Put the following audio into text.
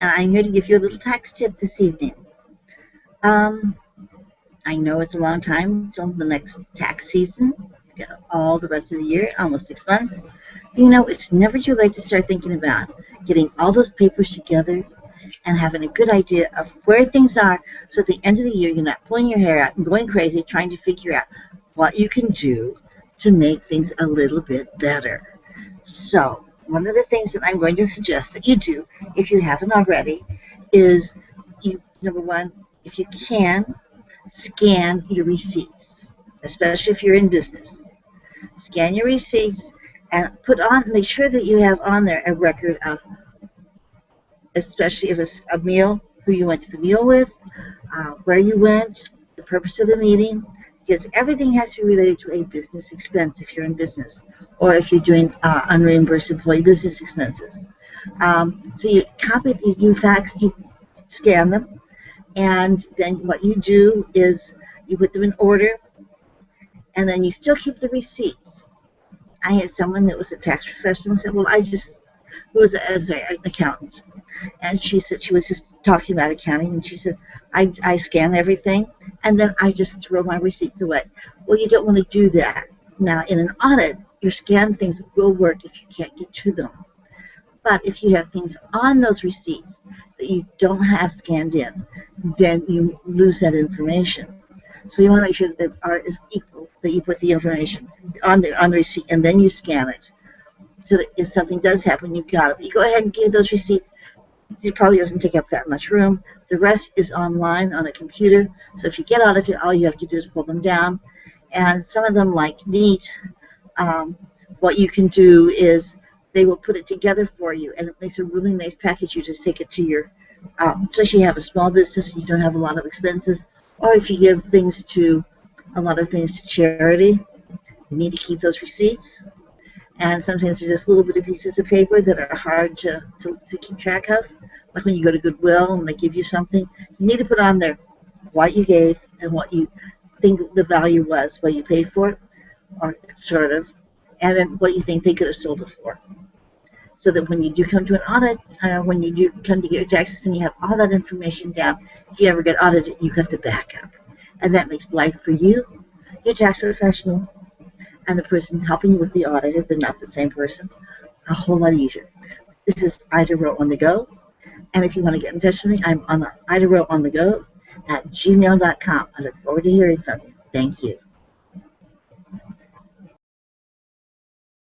and I'm here to give you a little tax tip this evening. Um, I know it's a long time until the next tax season. We've got all the rest of the year, almost 6 months. You know, it's never too late to start thinking about getting all those papers together and having a good idea of where things are so at the end of the year you're not pulling your hair out and going crazy trying to figure out what you can do to make things a little bit better. So, one of the things that I'm going to suggest that you do, if you haven't already, is you, number one, if you can, scan your receipts, especially if you're in business. Scan your receipts and make sure that you have on there a record of, especially if it's a meal, who you went to the meal with, where you went, the purpose of the meeting, because everything has to be related to a business expense if you're in business, or if you're doing unreimbursed employee business expenses. So you copy, you fax, you scan them, and then what you do is you put them in order, and then you still keep the receipts. I had someone that was a tax professional and said, well, who was an accountant. And she said she was just talking about accounting, and she said, I scan everything, and then I just throw my receipts away. Well, you don't want to do that. Now, in an audit, your scanned things will work if you can't get to them. But if you have things on those receipts that you don't have scanned in, then you lose that information. So you want to make sure that the art is equal, that you put the information on the receipt, and then you scan it. So that if something does happen, you've got it. But you go ahead and give those receipts. It probably doesn't take up that much room. The rest is online on a computer. So if you get audited, all you have to do is pull them down. And some of them, like Neat, what you can do is they will put it together for you, and it makes a really nice package. You just take it to your, especially if you have a small business, you don't have a lot of expenses, or if you give a lot of things to charity, you need to keep those receipts. And sometimes they're just little bitty pieces of paper that are hard to keep track of. Like when you go to Goodwill and they give you something, you need to put on there what you gave and what you think the value was, what you paid for it, or sort of, and then what you think they could have sold it for. So that when you do come to an audit, when you do come to get your taxes and you have all that information down, if you ever get audited, you have the backup. And that makes life for you, your tax professional, and the person helping you with the audit, if they're not the same person, a whole lot easier. This is Ida Rowe on the Go, and if you want to get in touch with me, I'm on Ida Rowe on the Go at gmail.com. I look forward to hearing from you. Thank you.